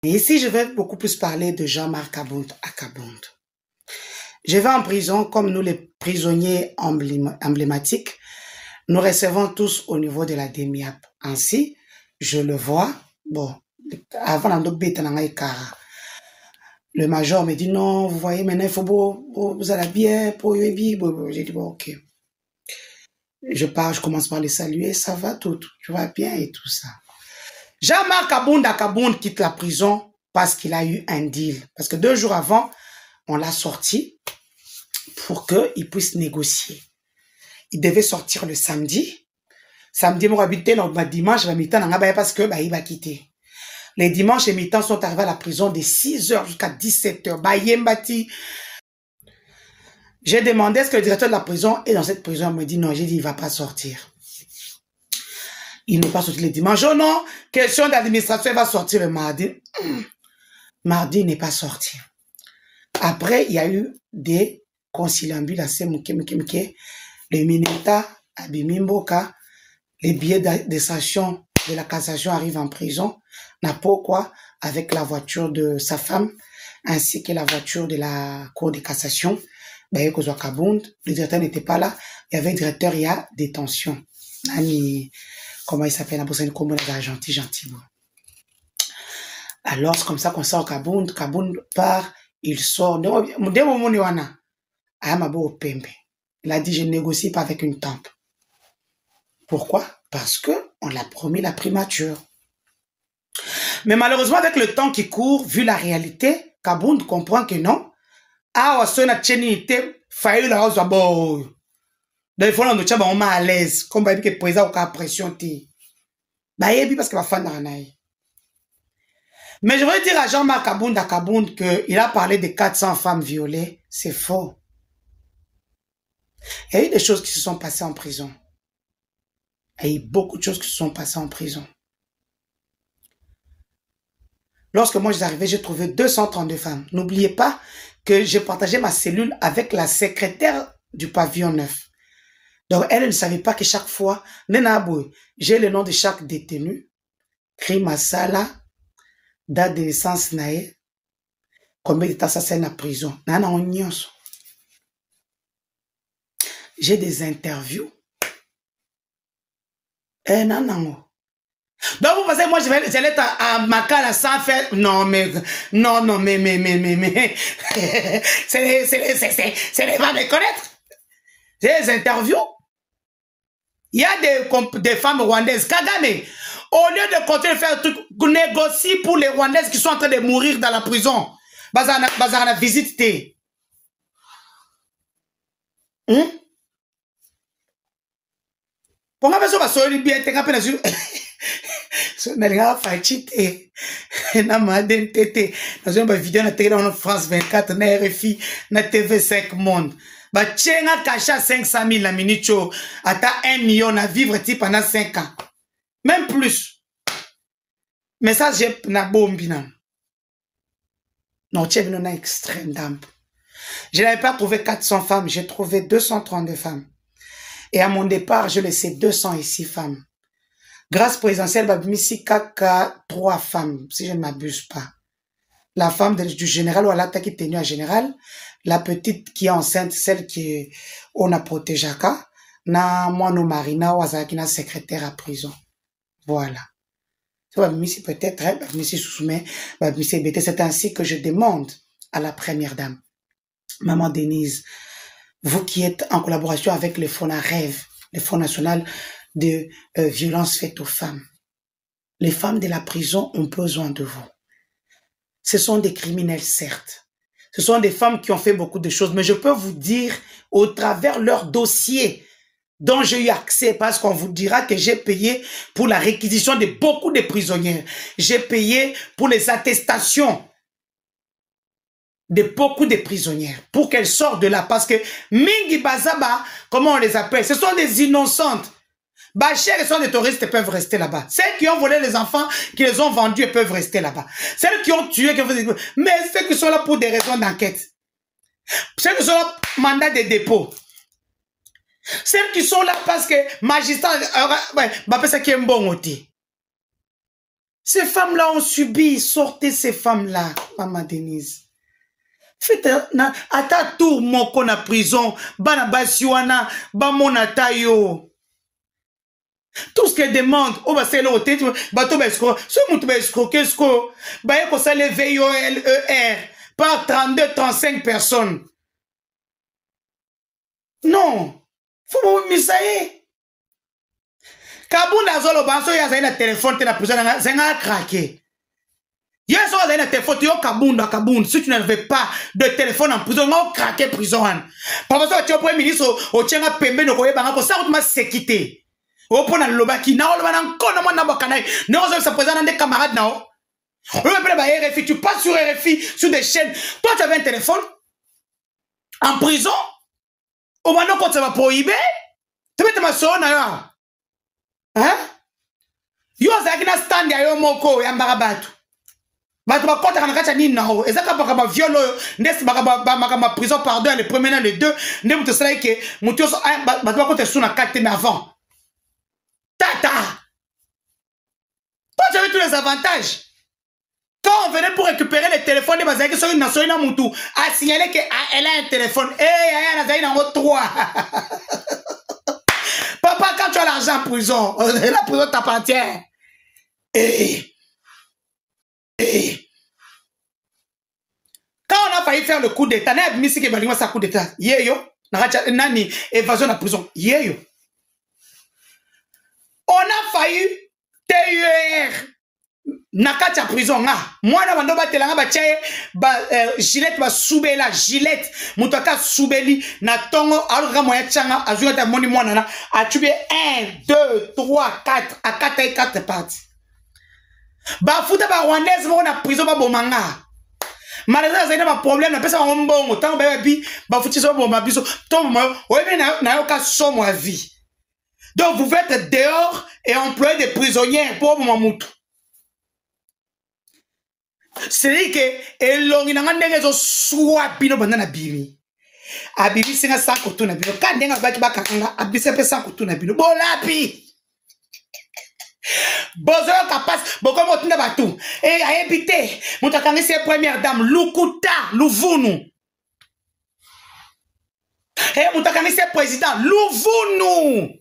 Et ici, je vais beaucoup plus parler de Jean-Marc Abound à Kabound. Je vais en prison comme nous les prisonniers emblématiques. Nous recevons tous au niveau de la DEMIAP. Ainsi, je le vois. Bon, avant le major me dit non, vous voyez, maintenant il faut vous allez bien, pour j'ai dit bon, ok. Je pars, je commence par les saluer, ça va tout va bien et tout ça. Jean-Marc Abound à Kabound quitte la prison parce qu'il a eu un deal. Parce que 2 jours avant, on l'a sorti pour qu'il puisse négocier. Il devait sortir le samedi. Samedi, mon habité, dimanche, parce que il va quitter. Les dimanches et mi-temps sont arrivés à la prison de 6h jusqu'à 17h. J'ai demandé est-ce que le directeur de la prison est dans cette prison. Il me dit non, j'ai dit il ne va pas sortir. Il n'est pas sorti le dimanche. Oh non, question d'administration, il va sortir le mardi. Mardi, il n'est pas sorti. Après, il y a eu des conciliambules assez les Mineta, Abimimboka, les billets de station de la cassation arrivent en prison. N'a pourquoi avec la voiture de sa femme ainsi que la voiture de la cour de cassation. Le directeur n'était pas là. Il y avait un directeur, il y a détention. Comment il s'appelle? Gentil. Alors, c'est comme ça qu'on sort au Kabound. Kabound part, il sort. Il a dit, je ne négocie pas avec une tempe. Pourquoi? Parce que on l'a promis la primature. Mais malheureusement, avec le temps qui court, vu la réalité, Kabound comprend que non. Ah, on a tchénité, failli la hausse à bord. Donc, il faut nous dire, on est à l'aise. Comme il dit que le président a pression. Parce que ma femme n'a rien. Mais je veux dire à Jean-Marc Abound à Kabound qu'il a parlé de 400 femmes violées. C'est faux. Il y a eu des choses qui se sont passées en prison. Il y a eu beaucoup de choses qui se sont passées en prison. Lorsque moi j'arrivais, j'ai trouvé 232 femmes. N'oubliez pas que j'ai partagé ma cellule avec la secrétaire du pavillon 9. Donc elle ne savait pas que chaque fois, j'ai le nom de chaque détenu, crime sala, date de naissance nae, combien de temps ça c'est en prison. J'ai des interviews. Donc vous pensez, moi je vais être à Makala sans faire. Non, mais. C'est pas me connaître. J'ai des interviews. Il y a des femmes rwandaises. Kagame, au lieu de continuer de faire un truc, négocie pour les Rwandaises qui sont en train de mourir dans la prison. Bazar visite. Pour moi, je vais bien vidéo na France 24 na RFI na TV5 Monde. Tchenga cacha 500 000 la minute, ata 1 million à vivre pendant 5 ans. Même plus. Mais ça, j'ai na bombina. Non, tchévino na extrême dame. Je n'avais pas trouvé 400 femmes, j'ai trouvé 232 femmes. Et à mon départ, je laissais 206 femmes. Grâce présidentielle, Babimisi Kaka, 3 femmes, si je ne m'abuse pas. La femme du général ou à l'attaque qui est tenue à général, la petite qui est enceinte, celle qui on a protégé, na moino marina ou azaki na secrétaire à prison. Voilà. Babimisi peut-être, Babimisi Soussoumé, Babimisi Bété, c'est ainsi que je demande à la première dame, Maman Denise, vous qui êtes en collaboration avec le Fonds Rêve, le Fonds national de violences faites aux femmes. Les femmes de la prison ont besoin de vous. Ce sont des criminels, certes. Ce sont des femmes qui ont fait beaucoup de choses, mais je peux vous dire, au travers leur dossier, dont j'ai eu accès, parce qu'on vous dira que j'ai payé pour la réquisition de beaucoup de prisonnières. J'ai payé pour les attestations de beaucoup de prisonnières, pour qu'elles sortent de là, parce que Mingi Bazaba, comment on les appelle, ce sont des innocentes. Bachir et sont des touristes peuvent rester là-bas. Celles qui ont volé les enfants, qui les ont vendus, elles peuvent rester là-bas. Celles qui ont tué, mais celles qui sont là pour des raisons d'enquête. Celles qui sont là, mandat de dépôt. Celles qui sont là parce que magistrat, ça qui est un bon outil. Ces femmes-là ont subi. Sortez ces femmes-là, Maman Denise. Faites à ta tour, mon qu'on a prison. Bana basiwana, bamonata yo. Tout ce qu'elle demande, oh bah c'est l'autre, bateau escroc, ce moutou escroc, qu'est-ce que, bah y'a qu'on ça les VIOLER par 32-35 personnes. Non, faut vous misailler. Kabunda zolo banso ya zaina téléphone, t'es la prison, zanga craqué. Hier soir, zaina téléphone, tu Kabunda, si tu n'avais pas de téléphone en prison, on craqué prison. Parce que tu es premier ministre, au tient pembe, no koye banga, ça on m'a séquité. Au point de l'obaki, na on va encore na moi bakanaï. Non, on se présente des camarades na. On va pas RFI, tu passes sur RFI, sur des chaînes. Toi, tu avais un téléphone en prison. Au moment quand ça va prohiber, tu mets ma soeur na. Hein? Yo zakina stand ya yo moko ya mbarabatu. Batu ba kota kana kacha nini nao. Ezaka ba violo ndes ba prison pardon le premier na le deux, ne muto sala ke muto so batu ba kota suna 4 mais avant. Tata! Toi, tu avais tous les avantages. Quand on venait pour récupérer les téléphones de Bazaki, sur une nation, a signalé qu'elle a un téléphone. Eh, elle a un 3. Papa, quand tu as l'argent en prison, la prison t'appartient. Quand on a failli faire le coup d'état, on a mis ce qui est sa coup d'état. Yeyo, nani, évasion de la prison. Yeyo. On a failli TUR Nakacha prison nga mwana bando batelanga bachaye Gillette ba soubela Gillette mutaka soubeli na tongo alors moya changa azuka ta moni mwana na a tué 1 2 3 4 à 4 et 4 parties ba futa ba rwandaise mo na prison ba bomanga malgré ça ba problème na pesa mbongo tant ba bi ba futi so bomba biso to mo oyebi na yo ka somo à vie. Donc vous faites dehors et employer des prisonniers pour Mamoutou. C'est-à-dire que elongi na ngandenge zo soit bino banda na bimi. Abibi singa sa koto na bino. Ka ndenga baki bakanga abise pe sa koto na bino. Bolapi. Bozo kapas boko motinda batu. Et ayebite mutakanga c'est première dame Lukuta Luvunu. Et mutakanga c'est président Luvunu.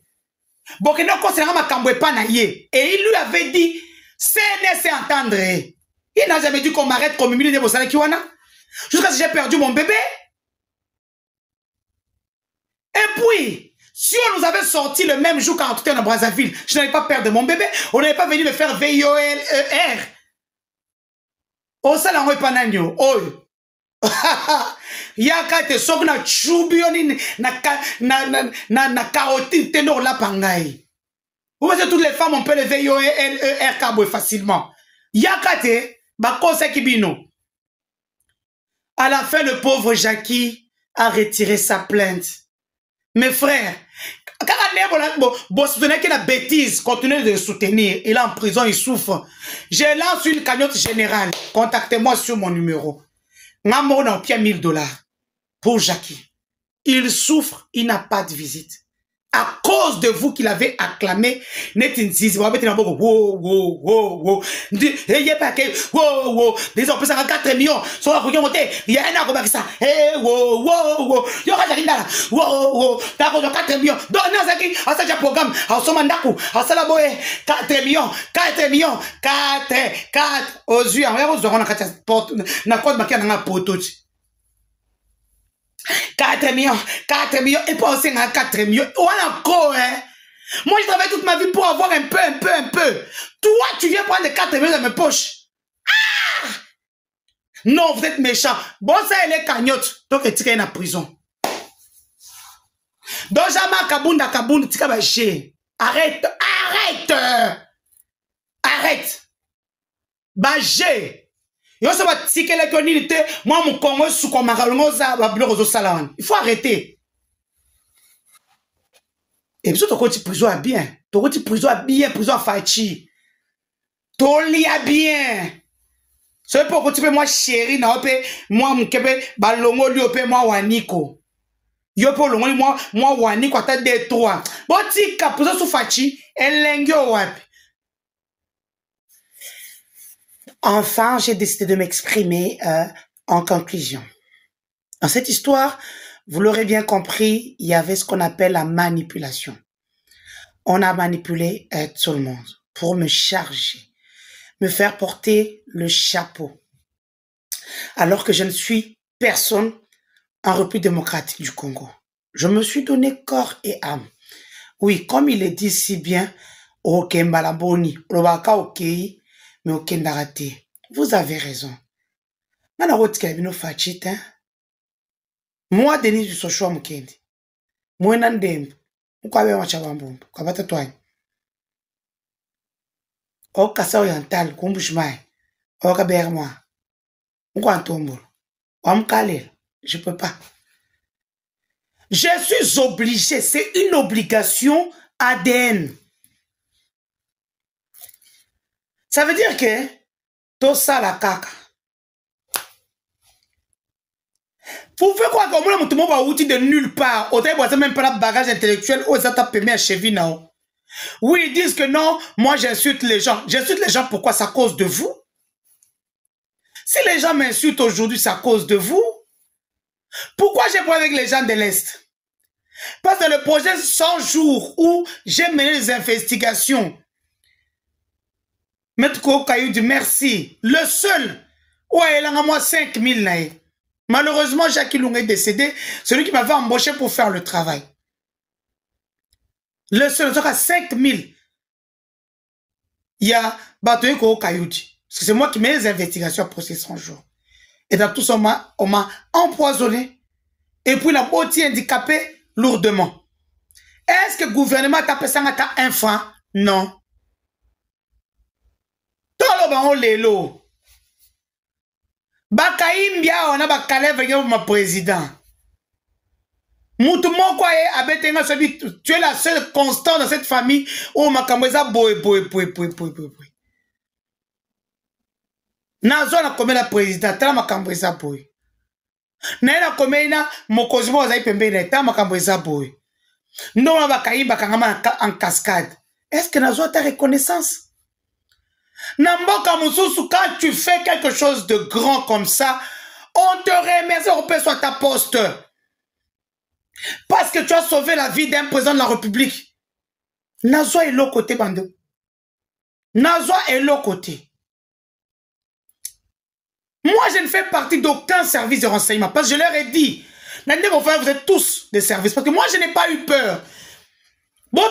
Bokeno considérant ma cambouepa na ye. Et il lui avait dit, c'est entendre. Il n'a jamais dit qu'on m'arrête comme milieu de Bossala Kiwana. Jusqu'à ce que j'ai perdu mon bébé. Et puis, si on nous avait sorti le même jour quand on était dans Brazzaville, je n'avais pas perdu mon bébé. On n'avait pas venu me faire VIOLER. Oh, ça l'a pas nanyo. Oh. Yaka te sogna chubioni na carotine tenor la pangai. Vous voyez toutes les femmes on peut le VIOLER cabo facilement. Yaka te bakose kibino. À la fin le pauvre Jackie a retiré sa plainte. Mes frères, quand vous soutenez que la bêtise continue de le soutenir, il est en prison, il souffre. Je lance une cagnotte générale. Contactez-moi sur mon numéro. Namoro n'a pas 1000 $. Pour Jackie. Il souffre, il n'a pas de visite. À cause de vous qu'il avait acclamé, net in zizi, vous avez dit, wow, des hommes, ça 4 millions, sur la couille montée, il y a un arbre qui ça, wow, il y aura wow, d'accord, 4 millions, donnez à qui, à ça, j'ai programme, à son mandaku, à ça, la boye, 4 millions, 4, aux yeux, on a 4 portes, n'a pas de maquillage dans la poteau. 4 millions, et pas aussi 4 millions. Ou encore, hein. Moi, je travaille toute ma vie pour avoir un peu. Toi, tu viens prendre 4 millions dans mes poches. Ah! Non, vous êtes méchant. Bon, ça, elle est cagnotte. Donc, elle est en prison. Donc, jamais Kabunda, tika ba G. Arrête. Ba G. Il faut arrêter. Et puis, tu prison à bien. Tu prison à bien, prison à fachi. Tu lis bien. C'est pour que tu peux moi chéri, moi mon kebe, balongo lui moi waniko. Yo pour longo moi waniko ata 2 3. Bon tika prison sous fachi, elengyo wapi. Enfin, j'ai décidé de m'exprimer en conclusion. Dans cette histoire, vous l'aurez bien compris, il y avait ce qu'on appelle la manipulation. On a manipulé tout le monde pour me charger, me faire porter le chapeau. Alors que je ne suis personne en République démocratique du Congo. Je me suis donné corps et âme. Oui, comme il est dit si bien, ok, Mbalamboni, Robaka ok, mais ok, Ndarate. Vous avez raison. Moi, Denis du Sochua Mukendi. Moi, Nandem. Mukwabe Machabambo. Kwabata Twine. O Kasa Oriental, Kumbushmai. O Kabermois. Mukwantombo. Omkalel. Je peux pas. Je suis obligé, c'est une obligation ADN. Ça veut dire que tout ça la caca. Vous faites quoi comme moi, tout le monde va outil de nulle part. Au début, c'est même pas le bagage intellectuel. Oh, ça t'a permis à cheville, non. Oui, ils disent que non, moi j'insulte les gens. J'insulte les gens pourquoi? C'est à cause de vous. Si les gens m'insultent aujourd'hui, c'est à cause de vous. Pourquoi j'ai pas avec les gens de l'Est? Parce que le projet 100 jours où j'ai mené les investigations. Maître Kayou dit merci. Le seul, ouais, il a moi 5000 naïs. Malheureusement, Jacques Ilung est décédé, celui qui m'avait embauché pour faire le travail. Le seul, donc à 5000. Il y a Batoye Kayou dit. Parce que c'est moi qui mets les investigations pour ces 100 jours. Et dans tout ça, on m'a empoisonné. Et puis, la beauté handicapée lourdement. Est-ce que le gouvernement t'a fait ça un franc? Non. Tolo lelo. Bakaimbia on a bakalev ma président. Moutoumon quoi abetenga sobi tu es la seule constante dans cette famille où makamweza boy. Nazo na comme la président tala makamweza boy. Na ela comme na mokozimo ozai pembe na tala makamweza boy. Non na bakaimba kangama en cascade. Est-ce que nazo ta reconnaissance? Namboka Moussousou, quand tu fais quelque chose de grand comme ça, on te remercie, on peut sur ta poste. Parce que tu as sauvé la vie d'un président de la République. Nazoa est l'autre côté, bande. Nazoa est l'autre côté. Moi, je ne fais partie d'aucun service de renseignement. Parce que je leur ai dit, vous êtes tous des services. Parce que moi, je n'ai pas eu peur. Bon,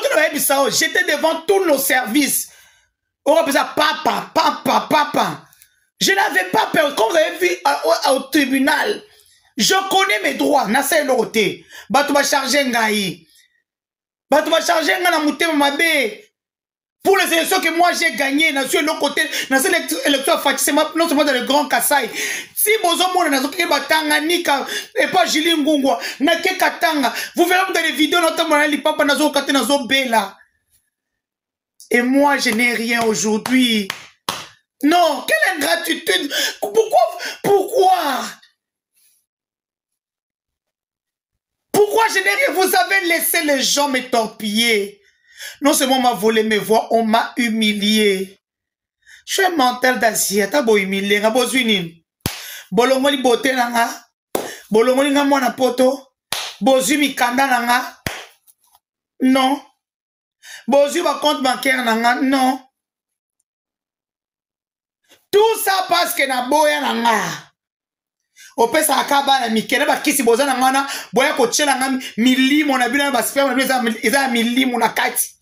j'étais devant tous nos services. On appelle ça papa. Je n'avais pas peur. Comme vous avez vu au tribunal, je connais mes droits. Nasa l'auté. Batouba chargé ngaï. Batouba chargé ngana mouté mabé. Pour les élections que moi j'ai gagnées, dans l'autre côté, dans cette élection non seulement dans le Grand Kassai. Si bozo mona na zoké batanga nika et pas Jili Ngungwa, na ke katanga. Vous verrez dans les vidéos notamment na lipapa na zo kate na zo bela. Et moi, je n'ai rien aujourd'hui. Non, quelle ingratitude. Pourquoi je n'ai rien? Vous avez laissé les gens m'étorpiller. Non seulement on m'a volé mes voix, on m'a humilié. Je suis un mental d'acier. T'as beau humilier, t'as beau zuinin. Bolongoli bote nanga. Bolongoli nga mwana poto. Bozumi kanda nanga. Non. Bozu va compte bancaire nanga, non. Tout ça parce que na boya nanga. Opesa akaba na mikene ba kisi boza nanga na boya ko tchela nanga milimo na bina ba sperme na eza milimo na kati.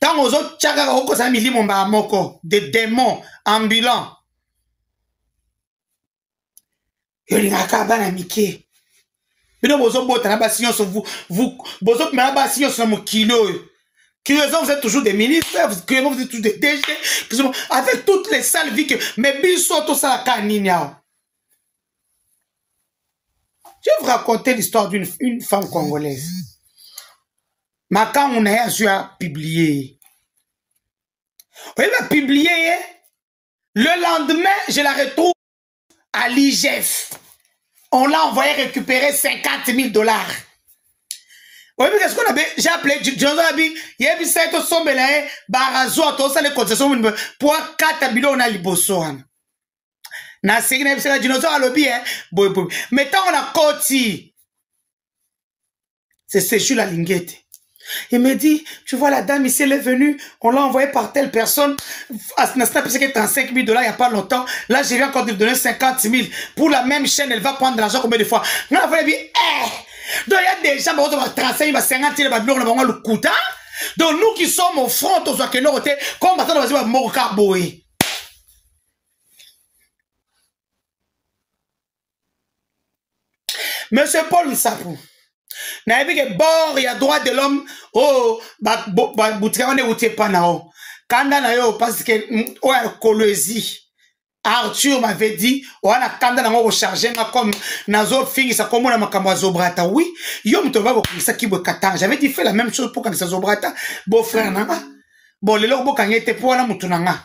Tant aux autres tchaka ko sa milimo ba moko des démons ambulants. Yoli akaba na mike. Bino bozo bota na ba signon sur vous bozo na ba signon sur mon kilo. Vous êtes toujours des ministres, vous êtes toujours des DG, avec toutes les sales vies que mes billes sont tout ça à Kanina. Je vais vous raconter l'histoire d'une femme congolaise. Mais quand on a publié, elle a publié, le lendemain, je la retrouve à l'IGF. On l'a envoyé récupérer 50 000 $. Oui, mais qu'est-ce qu'on a fait? J'ai appelé Johnson Abi, il y a eu ça, tout sombre là, barazo, tout ça, les concessions, pour 4 bilons, on a liboso. Na segna bisela dinosaure à lobby, hein. Boy, boy. Mais tant on a côté, c'est ce jour la linguette. Il me dit, tu vois, la dame ici, elle est venue, on l'a envoyée par telle personne, à Snap, parce qu'elle est 35 000 $, il n'y a pas longtemps. Là, j'ai encore de lui donner 50 000. Pour la même chaîne, elle va prendre de l'argent combien de fois? On a dit, donc il y a des gens qui ont 35 000, 50 000, le coût. Donc nous qui sommes au front, on soit que nous, comme on va mourir boy. Monsieur Paul Nsapou. Na ebi ke bord ya droit de l'homme oh boutika on est pas nao kanda na yo parce que o ya colosie Arthur m'avait dit on a kanda na ngo charger nga comme nazo fingi ça comme na makambo zobrata oui yo mto va ko ça ki bo katan j'avais dit fait la même chose pour quand ça zobrata beau frère nanga bon lelo bo kangete pour na mutu nanga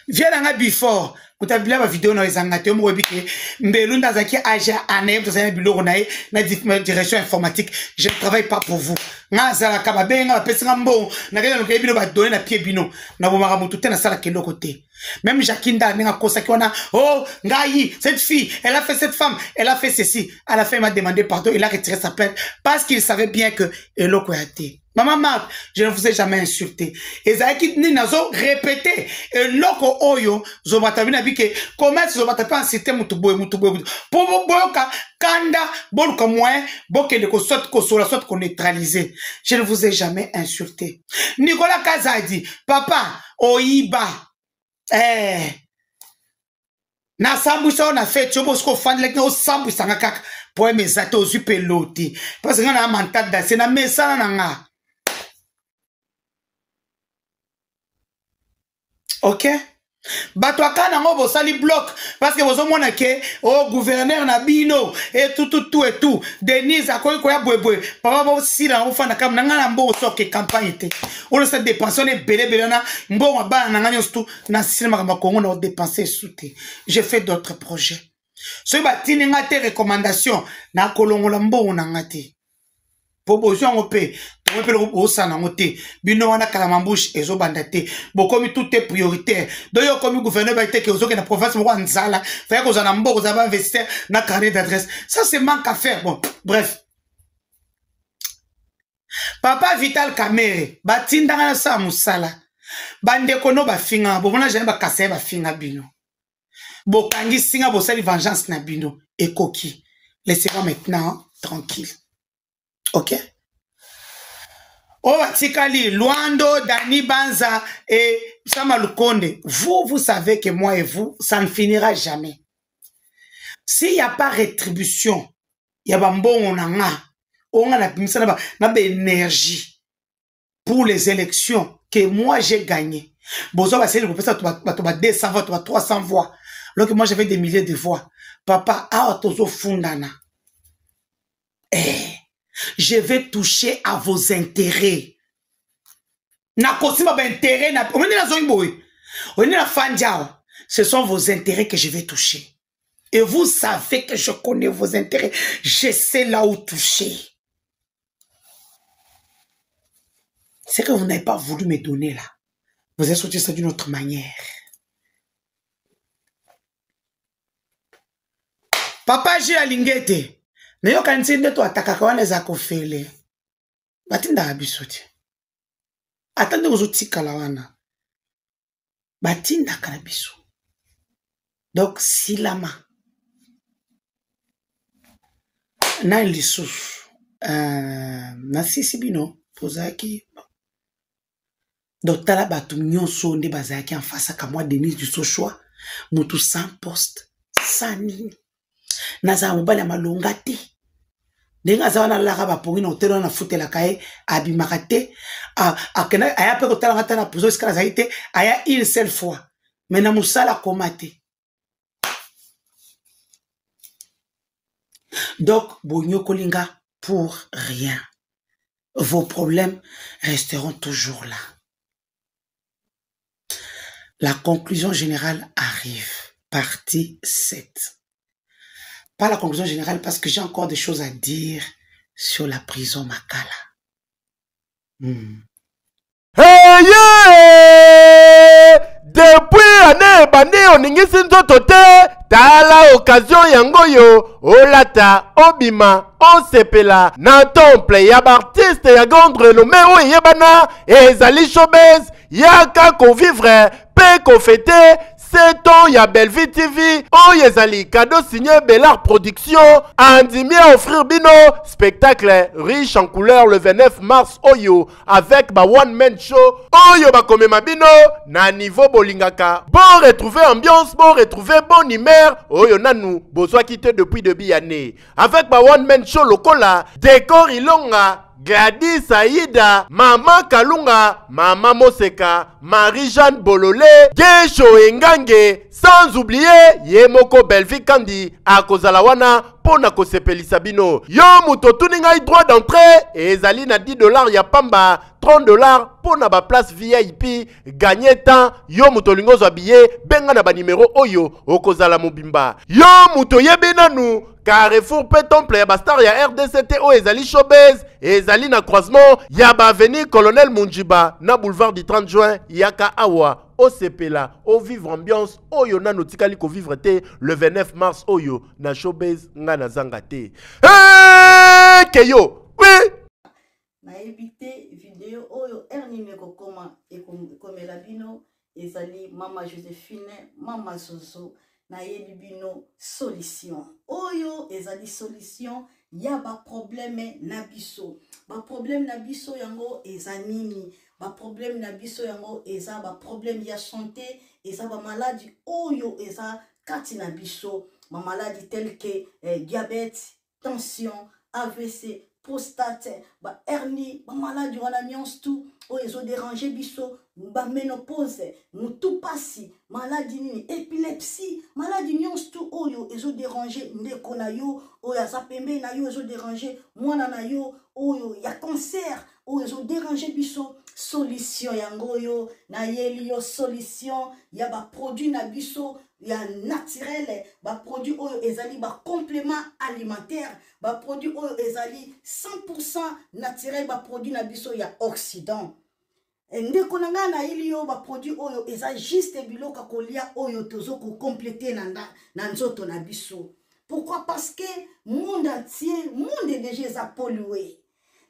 viens nanga before kutabila ba vidéo na ezangate mo webike mbelu ndazaki aja ane tozana biloko na ye na direction informatique je ne travaille pas pour vous ngazala kaba benga bapesinga mbo na kena lokebi bino ba donner na pied bino na bomaka mutu te na sala kelo côté même Jacinda nenga kosa ki ona oh ngai cette fille elle a fait cette femme elle a fait ceci à la fin il m'a demandé pardon il a retiré sa plainte parce qu'il savait bien que eloko yate. Maman Marc, je ne vous ai jamais insulté. Et ça qui ni nazo répété. Et loko oyo zobata bina bike comment zobata pas inciter mutuboy. Pour boyoka kanda boluka moins boke de ko soit ko sola soit ko neutraliser. Je ne vous ai jamais insulté. Nicolas Kazadi, papa oiba. Na sambusa on a fait chobo sko fan lek no sambusa ngaka pour mes atos peloti. Parce que na mental da c'est na mesa na nga. Ok? Batouaka nango bo sali bloc parce que vous mona ke oh gouverneur na bino et tout Denise akoy koya bwebwe papa bo sila ofana kam nanga na mbo soke campagne te on se dépenser belé na mbo ba na nganyo stu na sinema ka Congo na dépenser souté j'ai fait d'autres projets so batini ngate recommandation na kolongola mbo na ngati proposition opé on peut le ça na ngoté bino wana kalamambouche ezo bandate bokomi tout est prioritaire doyo komi gouverneur ba été que ozo ke na province mo nzala fa ko za na mboko za ba investir na carnet d'adresse ça c'est manque à faire bon bref papa Vital Kamere batinda na sa musala bande kono ba finga bo mona jamais ba kasser ba finga bino bokangi singa bo sali vengeance na bino ekoki laissez-moi maintenant tranquille. OK? Oh, Tikali, Luando, Dani Banza et Sama Lukonde, vous savez que moi et vous, ça ne finira jamais. S'il n'y a pas rétribution, il y a un bon on a énergie pour les élections que moi j'ai gagné. Bozo va essayer de ça, tu vas 200 voix, tu vas 300 voix. Alors que moi j'avais des milliers de voix. Papa, tozo fundana. Je vais toucher à vos intérêts. Ce sont vos intérêts que je vais toucher. Et vous savez que je connais vos intérêts. Je sais là où toucher. C'est que vous n'avez pas voulu me donner là. Vous avez sorti ça d'une autre manière. Papa, j'ai la linguette. Mais yo kanti ndeto atakaka wana za kofele. Batinda abisoti. Atande uzotika la wana. Batinda kanabiso. Donc silama. Na lisusu. Na sisi bino pozaki. Donc tala batu nyonso nde bazaki en face à moi Denise du Sochoa. Mutu sans poste, sans nini. Naza mobali malonga te. Denga zawana laka ba pongi na hotel na futela kae abimakate akena aya pe kotala ngata na puzo iskala zaite aya une seule fois mais na musala komate. Donc bonyo kolinga pour rien. Vos problèmes resteront toujours là. La conclusion générale arrive. Partie 7. Pas la conclusion générale parce que j'ai encore des choses à dire sur la prison Makala. Hey, yeah! Depuis année bande oningisi nzoto te tala occasion yango yo olata obima osepela na temple ya artiste ya grande renommée oyo yebana ezali showbiz yaka kovivre pe kofete 7 ans ya Bellevue TV oyo ezali cadeau signé Bellard Production andimi à offrir bino spectacle riche en couleurs le 29 mars oyo avec ba one man show oyo bakomema bino na niveau bolingaka bon retrouver ambiance bon retrouver bon humeur oyo nanu bozwa quitté depuis début année avec ba one man show lokola décor ilonga Gladys Aïda, Mama Kalunga, Mama Moseka, Marie-Jeanne Bololé, Gesho Engange, sans oublier Yemoko Bellevue Kandi, Akozalawana, Pona Kosepelisa bino. Yo muto tuninga droit d'entrée, et ezali na $10 ya pamba, $30 pona ba place VIP, gagner temps, yo muto lingo zo billet, benga na ba numéro oyo, okozala mobimba. Yo muto yebenanu, Carrefour pe temple ya bastar ya RDCT o ezali showbiz ezali na croisement ya ba avenue Colonel Munjiba na boulevard du 30 juin yaka awa o sepela o vivre ambiance oyo nano tikali ko vivre te le 29 mars oyo na showbiz nga na zanga te keyo oui na éviter vidéo oyo ernime ko koma e komela bino ezali mama Joséphine mama Zozo na yebi bino solution oyo ezali solution ya ba problème na biso ba problème na biso yango ezanini ba problème na biso yango eza ba problème ya santé eza ba maladie oyo eza kati na biso ma maladie telle que diabète tension AVC prostate ba hernie ba maladie wana nyonso tout oyo ezo déranger biso ba ménopause mutu pasi maladie nini épilepsie maladie nyonso tout oyo ezo déranger ndeko na yo oyo aza pembe na yo ezo déranger mwana na yo oyo ya cancer oyo ezo déranger biso solution yango yo na yeli yo solution ya ba produit na biso ya naturel ba produit oyo ezali ba complément alimentaire ba produit oyo ezali 100% naturel ba produit na biso ya Occident ndeko na nga na ili yo ba produit oyo eza juste biloko kolia oyo tozo ko compléter na nzoto na biso. Pourquoi? Parce que monde entier monde déjà eza pollué.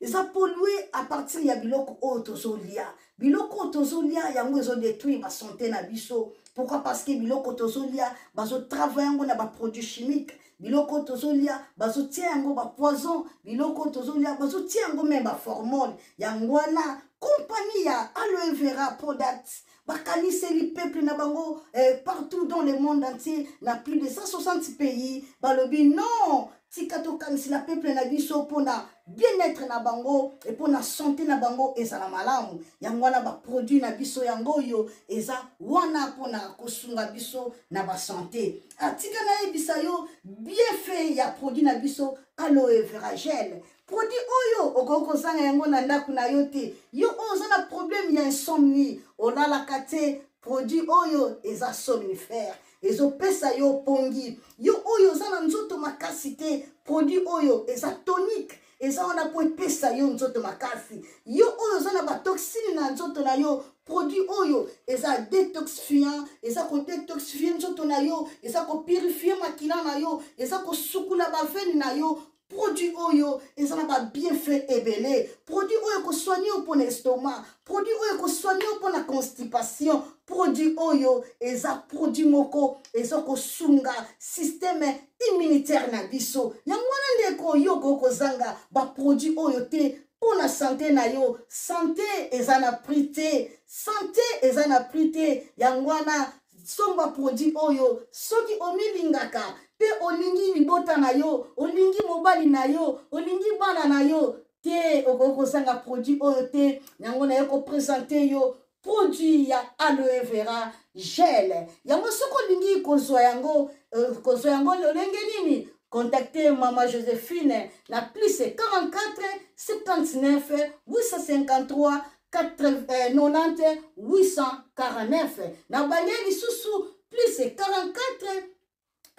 Eza pollué à partir ya biloko oyo tozo lia. Biloko tozo lia yango ezo détruire ba santé na biso. Pourquoi? Parce que biloko tozo lia bazo travailler yango na ba produits chimiques. Biloko tozolia bazo tia yango ba poison, biloko tozolia bazo tia yango même ba hormone. Yango na compagnie ya aloe vera products bakanisi li peuple na bango partout dans le monde entier na plus de 160 pays balobi non tikato kanisi la peuple na biso pona bien-être na bango et pona santé na bango ezala malamu yango na ba produit na biso yango yo eza wana pona kosunga biso na ba santé atika na ebisa yo bien fait ya produit na biso aloe vera gel produit oyo okoko zanga yango na ndaku na yo te yo oza na problème ya insomnie olala kate produit oyo eza somnifère ezo pesa yo pongi yo oyo za na nzoto makasi te produit oyo eza tonique eza wana po pesa yo nzoto makasi yo oyo za na ba toxine na nzoto na yo produit oyo eza détoxifiant eza ko détoxifier nzoto na yo eza ko purifier makila na yo eza ko sukula ba veine na yo produit oyo ezana ba bienfait ebele produit oyo ko soigner pour l'estomac produit oyo ko soigner pour la constipation produit oyo eza produit moko eza ko sunga système immunitaire na biso yango wana ndeko yo ko zanga ba produit oyo te pour la santé na yo santé ezana prité santé ezana prité yango wana somba produit oyo soki omilingaka pe olingi libota na yo olingi mobali na yo olingi bana na yo te okozanga produit oyo te yango na yo ko présenter yo produit ya aloe vera gel yango soko olingi kozwa yango lolenge nini contactez Maman Joséphine la plus 44 79 853 90 849 na bale lisusu plus 44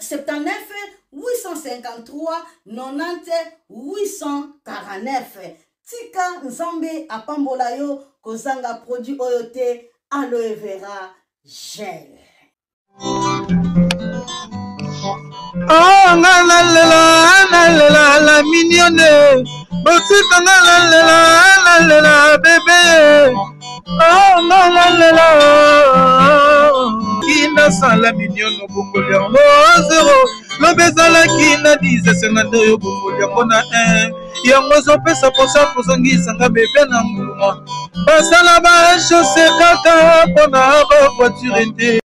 79 853 90 849. Tika Nzambe apambola yo kozanga produit oyote aloe vera gel. Oh la la mignonne, botika la bébé. Oh la kina sala mignonne bokoli yango 0 lobezala kina 10 52 yo bokoli yango na 1 yango zopesa posa kozongisanga bebe na mbuma basala ba chaussée kaka mpona ba voiture te.